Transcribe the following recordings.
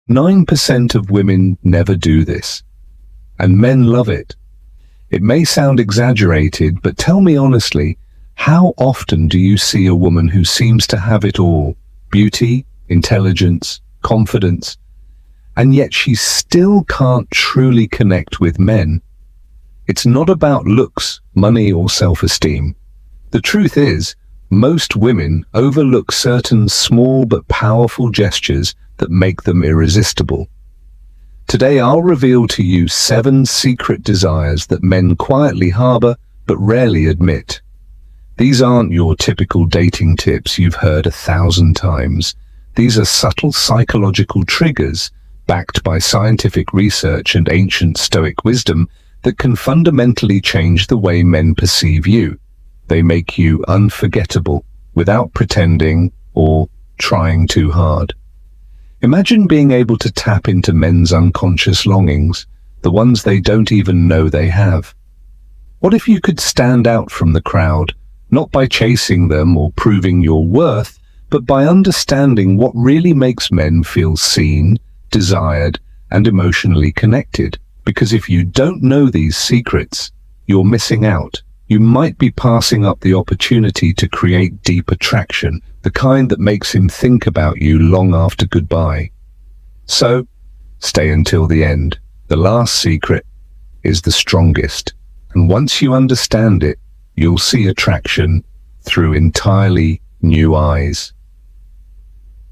9% of women never do this, and men love it. It may sound exaggerated, but tell me honestly, how often do you see a woman who seems to have it all? Beauty, intelligence, confidence, and yet she still can't truly connect with men. It's not about looks, money, or self-esteem. The truth is, most women overlook certain small but powerful gestures that make them irresistible. Today I'll reveal to you 7 secret desires that men quietly harbor but rarely admit. These aren't your typical dating tips you've heard 1,000 times. These are subtle psychological triggers backed by scientific research and ancient Stoic wisdom that can fundamentally change the way men perceive you. They make you unforgettable without pretending or trying too hard. Imagine being able to tap into men's unconscious longings, the ones they don't even know they have. What if you could stand out from the crowd, not by chasing them or proving your worth, but by understanding what really makes men feel seen, desired, and emotionally connected? Because if you don't know these secrets, you're missing out. You might be passing up the opportunity to create deep attraction, the kind that makes him think about you long after goodbye. So, stay until the end. The last secret is the strongest, and once you understand it, you'll see attraction through entirely new eyes.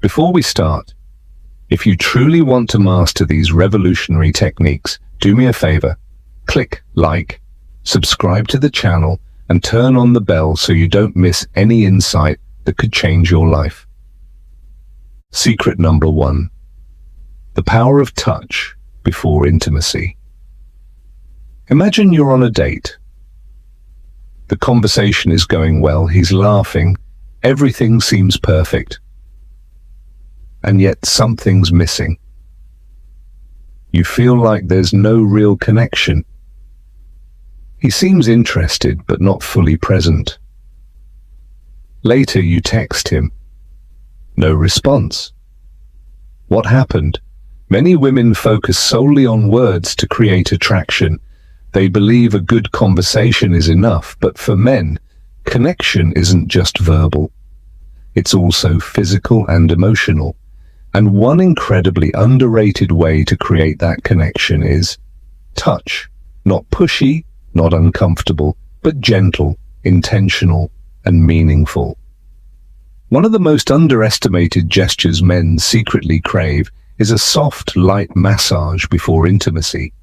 Before we start, if you truly want to master these revolutionary techniques, do me a favor, click like, subscribe to the channel, and turn on the bell so you don't miss any insight that could change your life. Secret number 1. The power of touch before intimacy. Imagine you're on a date. The conversation is going well, he's laughing, everything seems perfect. And yet something's missing. You feel like there's no real connection. He seems interested but not fully present. Later you text him. No response. What happened? Many women focus solely on words to create attraction. They believe a good conversation is enough, but for men, connection isn't just verbal. It's also physical and emotional. And one incredibly underrated way to create that connection is touch. Not pushy, not uncomfortable, but gentle, intentional, and meaningful. One of the most underestimated gestures men secretly crave is a soft, light massage before intimacy.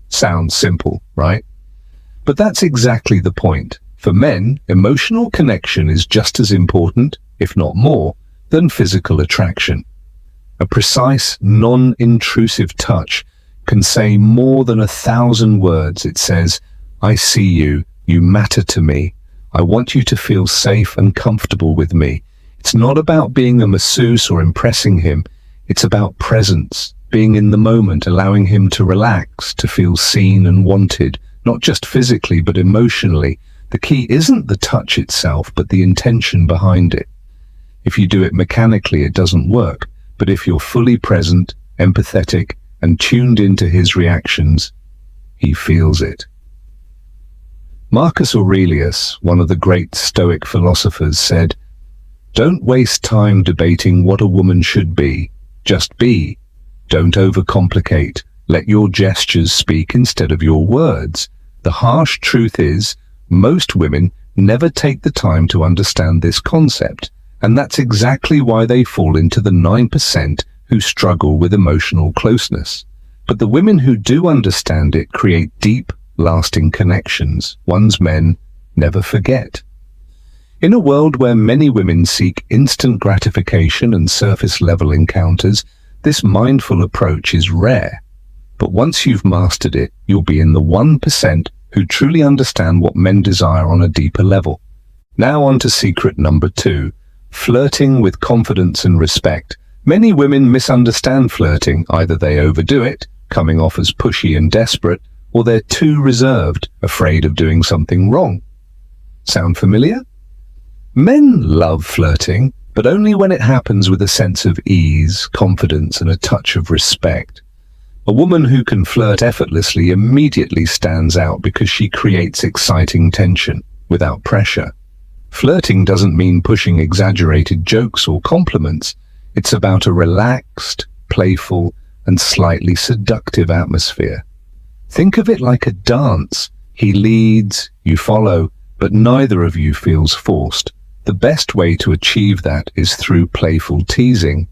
Sounds simple, right? But that's exactly the point. For men, emotional connection is just as important, if not more, than physical attraction. A precise, non-intrusive touch can say more than 1,000 words. It says, I see you, you matter to me, I want you to feel safe and comfortable with me. It's not about being a masseuse or impressing him, it's about presence, being in the moment, allowing him to relax, to feel seen and wanted, not just physically but emotionally. The key isn't the touch itself, but the intention behind it. If you do it mechanically, it doesn't work. But if you're fully present, empathetic, and tuned into his reactions, he feels it. Marcus Aurelius, one of the great Stoic philosophers, said, "Don't waste time debating what a woman should be. Just be. Don't overcomplicate. Let your gestures speak instead of your words." The harsh truth is, most women never take the time to understand this concept. And that's exactly why they fall into the 9% who struggle with emotional closeness. But the women who do understand it create deep, lasting connections, ones men never forget. In a world where many women seek instant gratification and surface-level encounters, this mindful approach is rare. But once you've mastered it, you'll be in the 1% who truly understand what men desire on a deeper level. Now on to secret number 2. Flirting with confidence and respect. Many women misunderstand flirting. Either they overdo it, coming off as pushy and desperate, or they're too reserved, afraid of doing something wrong. Sound familiar? Men love flirting, but only when it happens with a sense of ease, confidence, and a touch of respect. A woman who can flirt effortlessly immediately stands out because she creates exciting tension without pressure. Flirting doesn't mean pushing exaggerated jokes or compliments. It's about a relaxed, playful, and slightly seductive atmosphere. Think of it like a dance. He leads, you follow, but neither of you feels forced. The best way to achieve that is through playful teasing.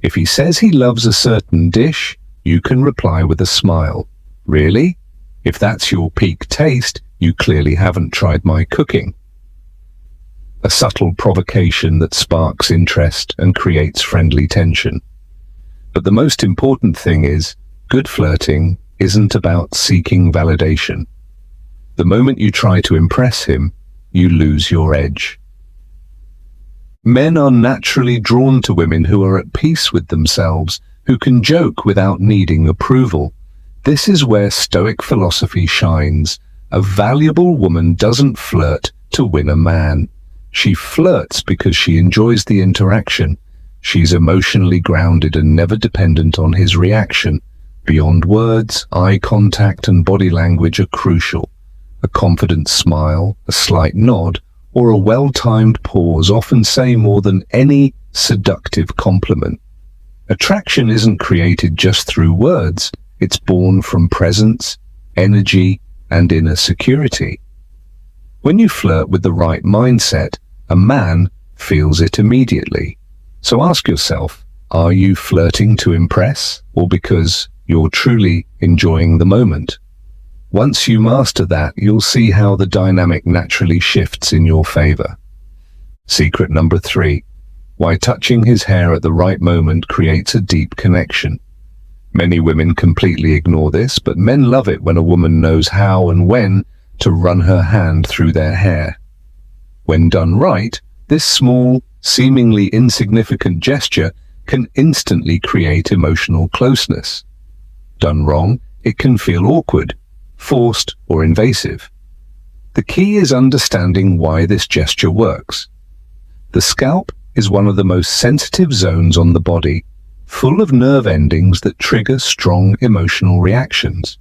If he says he loves a certain dish, you can reply with a smile. Really? If that's your peak taste, you clearly haven't tried my cooking. A subtle provocation that sparks interest and creates friendly tension. But the most important thing is, good flirting isn't about seeking validation. The moment you try to impress him, you lose your edge. Men are naturally drawn to women who are at peace with themselves, who can joke without needing approval. This is where Stoic philosophy shines. A valuable woman doesn't flirt to win a man. She flirts because she enjoys the interaction. She's emotionally grounded and never dependent on his reaction. Beyond words, eye contact and body language are crucial. A confident smile, a slight nod, or a well-timed pause often say more than any seductive compliment. Attraction isn't created just through words. It's born from presence, energy, and inner security. When you flirt with the right mindset, a man feels it immediately. So ask yourself, are you flirting to impress, or because you're truly enjoying the moment? Once you master that, you'll see how the dynamic naturally shifts in your favor. Secret number 3. Why touching his hair at the right moment creates a deep connection. Many women completely ignore this, but men love it when a woman knows how and when to run her hand through their hair. When done right, this small, seemingly insignificant gesture can instantly create emotional closeness. Done wrong, it can feel awkward, forced, or invasive. The key is understanding why this gesture works. The scalp is one of the most sensitive zones on the body, full of nerve endings that trigger strong emotional reactions.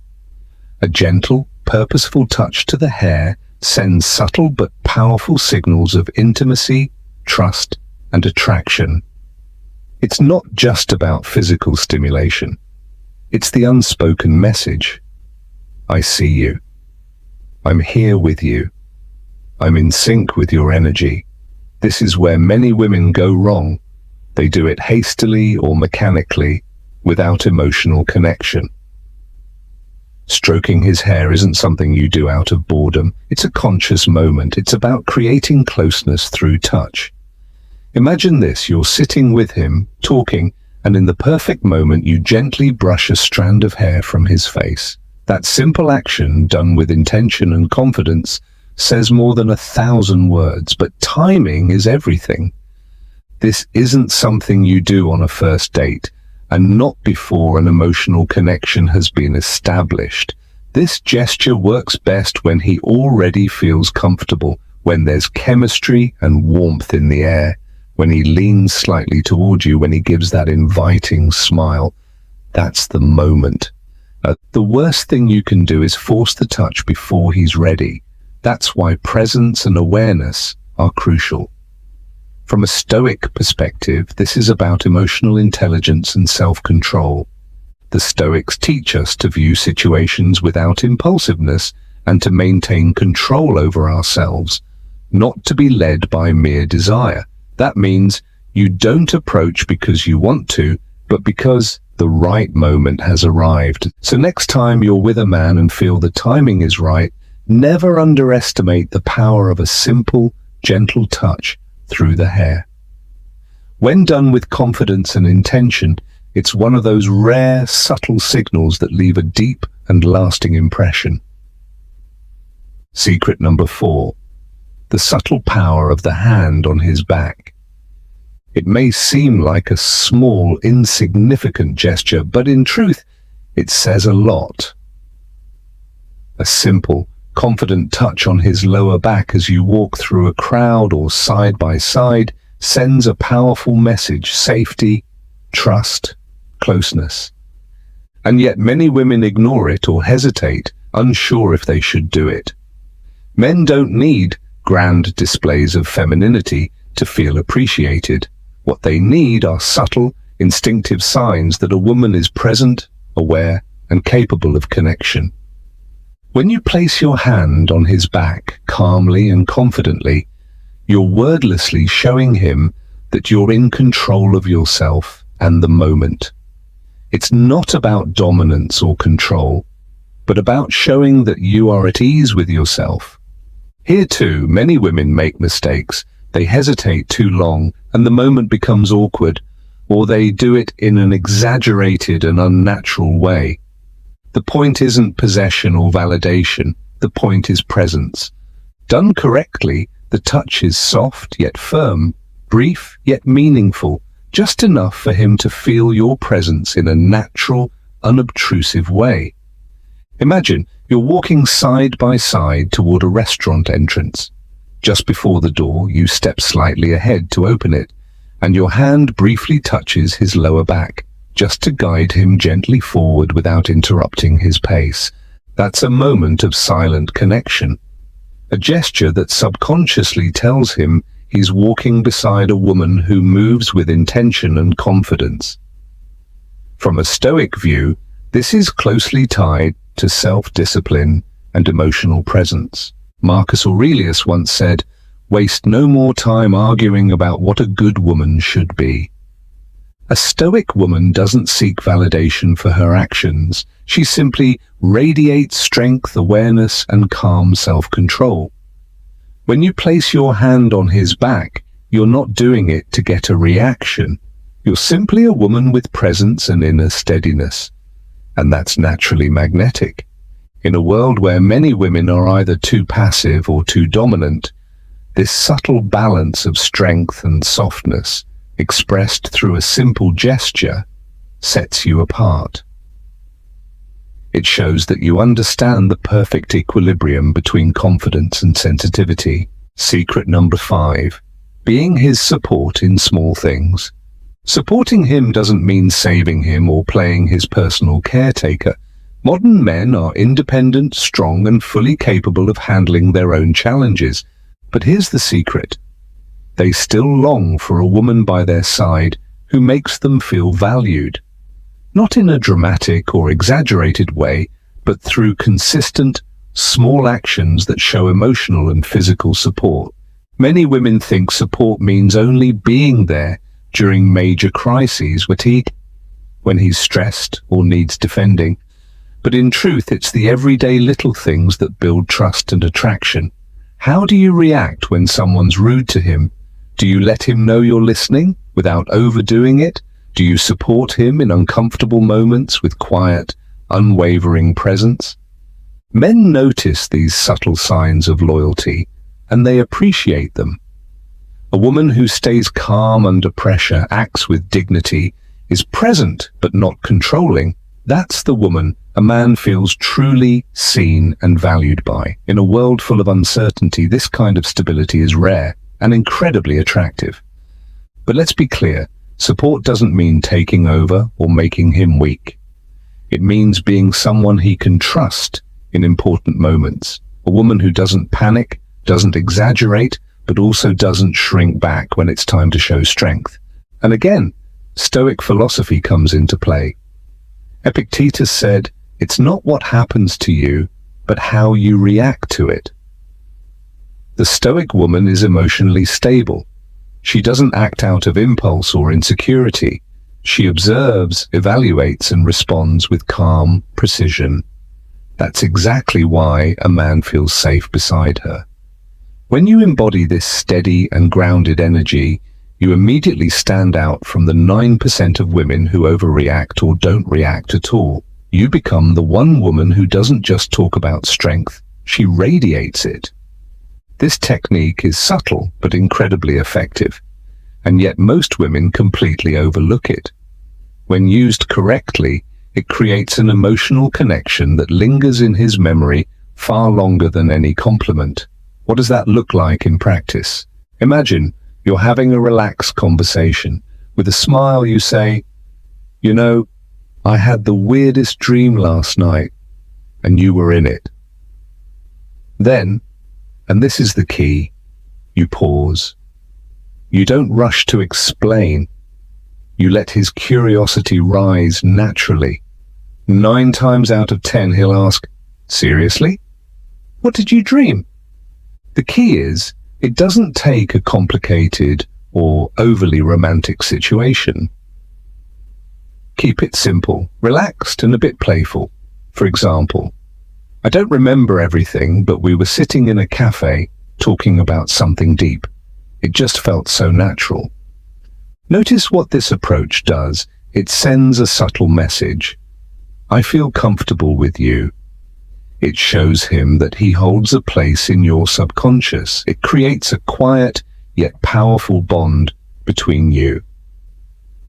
A gentle, purposeful touch to the hair sends subtle but powerful signals of intimacy, trust, and attraction. It's not just about physical stimulation. It's the unspoken message. I see you. I'm here with you. I'm in sync with your energy. This is where many women go wrong. They do it hastily or mechanically, without emotional connection. Stroking his hair isn't something you do out of boredom. It's a conscious moment. It's about creating closeness through touch. Imagine this, you're sitting with him, talking, and in the perfect moment you gently brush a strand of hair from his face. That simple action, done with intention and confidence, says more than 1,000 words, but timing is everything. This isn't something you do on a first date, and not before an emotional connection has been established. This gesture works best when he already feels comfortable, when there's chemistry and warmth in the air, when he leans slightly toward you, when he gives that inviting smile. That's the moment. The worst thing you can do is force the touch before he's ready. That's why presence and awareness are crucial. From a Stoic perspective, this is about emotional intelligence and self-control. The Stoics teach us to view situations without impulsiveness and to maintain control over ourselves, not to be led by mere desire. That means you don't approach because you want to, but because the right moment has arrived. So next time you're with a man and feel the timing is right, never underestimate the power of a simple, gentle touch through the hair. When done with confidence and intention, it's one of those rare, subtle signals that leave a deep and lasting impression. Secret number 4. The subtle power of the hand on his back. It may seem like a small, insignificant gesture, but in truth, it says a lot. A simple, confident touch on his lower back as you walk through a crowd or side by side sends a powerful message: safety, trust, closeness. And yet many women ignore it or hesitate, unsure if they should do it. Men don't need grand displays of femininity to feel appreciated. What they need are subtle, instinctive signs that a woman is present, aware, and capable of connection. When you place your hand on his back calmly and confidently, you're wordlessly showing him that you're in control of yourself and the moment. It's not about dominance or control, but about showing that you are at ease with yourself. Here too, many women make mistakes. They hesitate too long and the moment becomes awkward, or they do it in an exaggerated and unnatural way. The point isn't possession or validation. The point is presence. Done correctly, the touch is soft yet firm, brief yet meaningful, just enough for him to feel your presence in a natural, unobtrusive way. Imagine you're walking side by side toward a restaurant entrance. Just before the door, you step slightly ahead to open it, and your hand briefly touches his lower back, just to guide him gently forward without interrupting his pace. That's a moment of silent connection, a gesture that subconsciously tells him he's walking beside a woman who moves with intention and confidence. From a Stoic view, this is closely tied to self-discipline and emotional presence. Marcus Aurelius once said, "Waste no more time arguing about what a good woman should be." A Stoic woman doesn't seek validation for her actions. She simply radiates strength, awareness, and calm self-control. When you place your hand on his back, you're not doing it to get a reaction. You're simply a woman with presence and inner steadiness. And that's naturally magnetic. In a world where many women are either too passive or too dominant, this subtle balance of strength and softness, expressed through a simple gesture, sets you apart. It shows that you understand the perfect equilibrium between confidence and sensitivity. Secret number 5. Being his support in small things. Supporting him doesn't mean saving him or playing his personal caretaker. Modern men are independent, strong, and fully capable of handling their own challenges. But here's the secret. They still long for a woman by their side who makes them feel valued. Not in a dramatic or exaggerated way, but through consistent, small actions that show emotional and physical support. Many women think support means only being there during major crises when he's stressed or needs defending. But in truth, it's the everyday little things that build trust and attraction. How do you react when someone's rude to him? Do you let him know you're listening without overdoing it? Do you support him in uncomfortable moments with quiet, unwavering presence? Men notice these subtle signs of loyalty, and they appreciate them. A woman who stays calm under pressure, acts with dignity, is present but not controlling. That's the woman a man feels truly seen and valued by. In a world full of uncertainty, this kind of stability is rare and incredibly attractive. But let's be clear, support doesn't mean taking over or making him weak. It means being someone he can trust in important moments. A woman who doesn't panic, doesn't exaggerate, but also doesn't shrink back when it's time to show strength. And again, Stoic philosophy comes into play. Epictetus said, "It's not what happens to you, but how you react to it." The Stoic woman is emotionally stable. She doesn't act out of impulse or insecurity. She observes, evaluates, and responds with calm precision. That's exactly why a man feels safe beside her. When you embody this steady and grounded energy, you immediately stand out from the 9% of women who overreact or don't react at all. You become the one woman who doesn't just talk about strength, she radiates it. This technique is subtle but incredibly effective, and yet most women completely overlook it. When used correctly, it creates an emotional connection that lingers in his memory far longer than any compliment. What does that look like in practice? Imagine You're having a relaxed conversation. With a smile you say, "You know, I had the weirdest dream last night, and you were in it." Then, and this is the key, you pause. You don't rush to explain. You let his curiosity rise naturally. 9 times out of 10 he'll ask, "Seriously? What did you dream?" The key is, it doesn't take a complicated or overly romantic situation. Keep it simple, relaxed, and a bit playful. For example, "I don't remember everything, but we were sitting in a cafe talking about something deep. It just felt so natural." Notice what this approach does. It sends a subtle message. "I feel comfortable with you." It shows him that he holds a place in your subconscious. It creates a quiet yet powerful bond between you.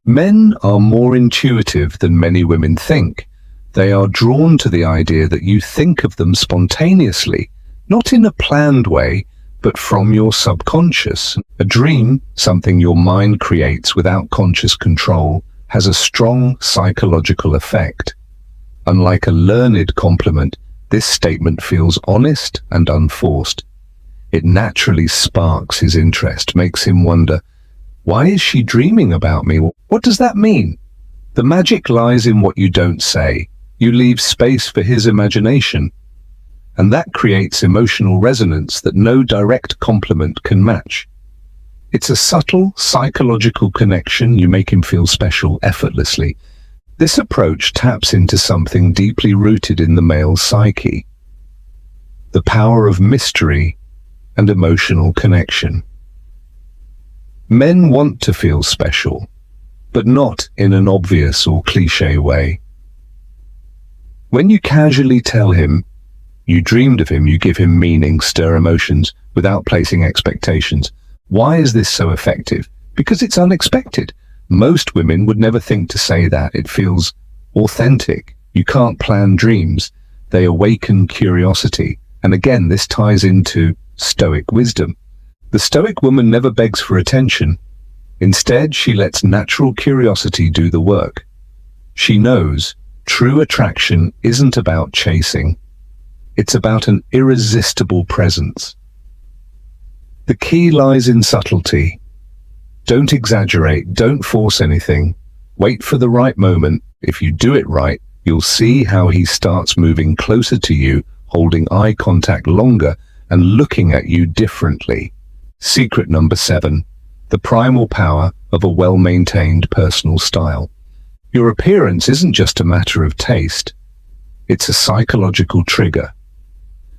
Men are more intuitive than many women think. They are drawn to the idea that you think of them spontaneously, not in a planned way, but from your subconscious. A dream, something your mind creates without conscious control, has a strong psychological effect. Unlike a learned compliment, this statement feels honest and unforced. It naturally sparks his interest, makes him wonder, "Why is she dreaming about me? What does that mean?" The magic lies in what you don't say. You leave space for his imagination, and that creates emotional resonance that no direct compliment can match. It's a subtle psychological connection. You make him feel special effortlessly. This approach taps into something deeply rooted in the male psyche, the power of mystery and emotional connection. Men want to feel special, but not in an obvious or cliché way. When you casually tell him you dreamed of him, you give him meaning, stir emotions without placing expectations. Why is this so effective? Because it's unexpected. Most women would never think to say that. It feels authentic. You can't plan dreams. They awaken curiosity. And again, this ties into Stoic wisdom. The Stoic woman never begs for attention. Instead, she lets natural curiosity do the work. She knows true attraction isn't about chasing. It's about an irresistible presence. The key lies in subtlety. Don't exaggerate, don't force anything. Wait for the right moment. If you do it right, you'll see how he starts moving closer to you, holding eye contact longer, and looking at you differently. Secret number 7, the primal power of a well-maintained personal style. Your appearance isn't just a matter of taste. It's a psychological trigger.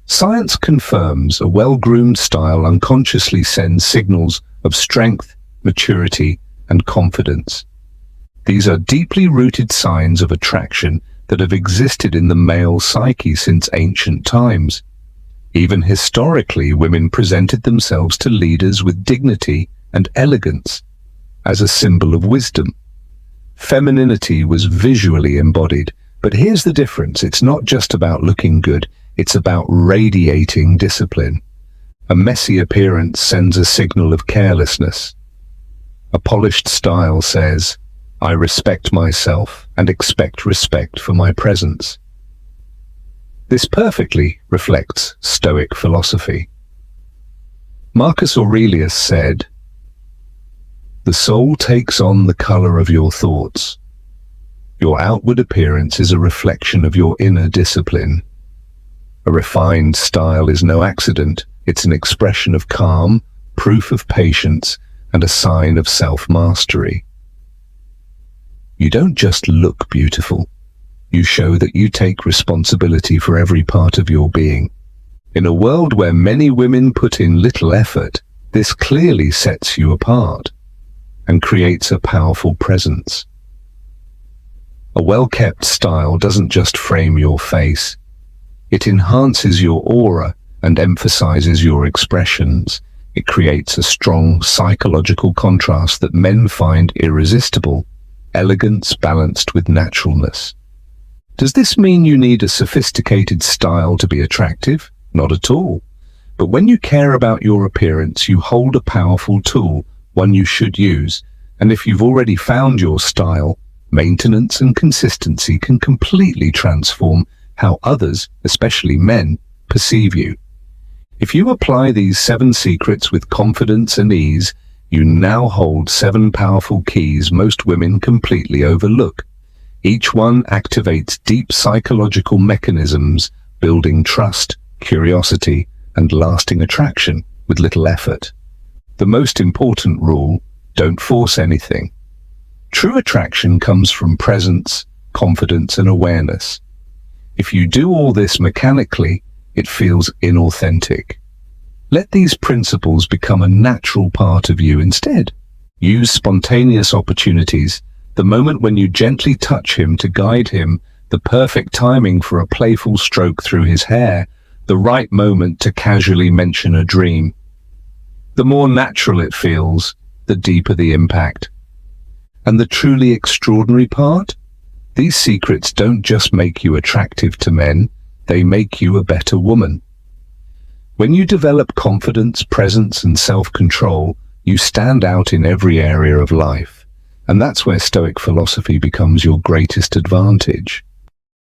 Science confirms a well-groomed style unconsciously sends signals of strength, maturity, and confidence. These are deeply rooted signs of attraction that have existed in the male psyche since ancient times. Even historically, women presented themselves to leaders with dignity and elegance as a symbol of wisdom. Femininity was visually embodied, but here's the difference. It's not just about looking good, it's about radiating discipline. A messy appearance sends a signal of carelessness. A polished style says, "I respect myself and expect respect for my presence." This perfectly reflects Stoic philosophy. Marcus Aurelius said, "The soul takes on the color of your thoughts. Your outward appearance is a reflection of your inner discipline." A refined style is no accident. It's an expression of calm, proof of patience, and a sign of self-mastery. You don't just look beautiful. You show that you take responsibility for every part of your being. In a world where many women put in little effort, this clearly sets you apart and creates a powerful presence. A well-kept style doesn't just frame your face. It enhances your aura and emphasizes your expressions. It creates a strong psychological contrast that men find irresistible, elegance balanced with naturalness. Does this mean you need a sophisticated style to be attractive? Not at all. But when you care about your appearance, you hold a powerful tool, one you should use, and if you've already found your style, maintenance and consistency can completely transform how others, especially men, perceive you. If you apply these 7 secrets with confidence and ease, you now hold 7 powerful keys most women completely overlook. Each one activates deep psychological mechanisms, building trust, curiosity, and lasting attraction with little effort. The most important rule: don't force anything. True attraction comes from presence, confidence, and awareness. If you do all this mechanically, it feels inauthentic. Let these principles become a natural part of you instead. Use spontaneous opportunities, the moment when you gently touch him to guide him, the perfect timing for a playful stroke through his hair, the right moment to casually mention a dream. The more natural it feels, the deeper the impact. And the truly extraordinary part? These secrets don't just make you attractive to men, they make you a better woman. When you develop confidence, presence, and self-control, you stand out in every area of life. And that's where Stoic philosophy becomes your greatest advantage.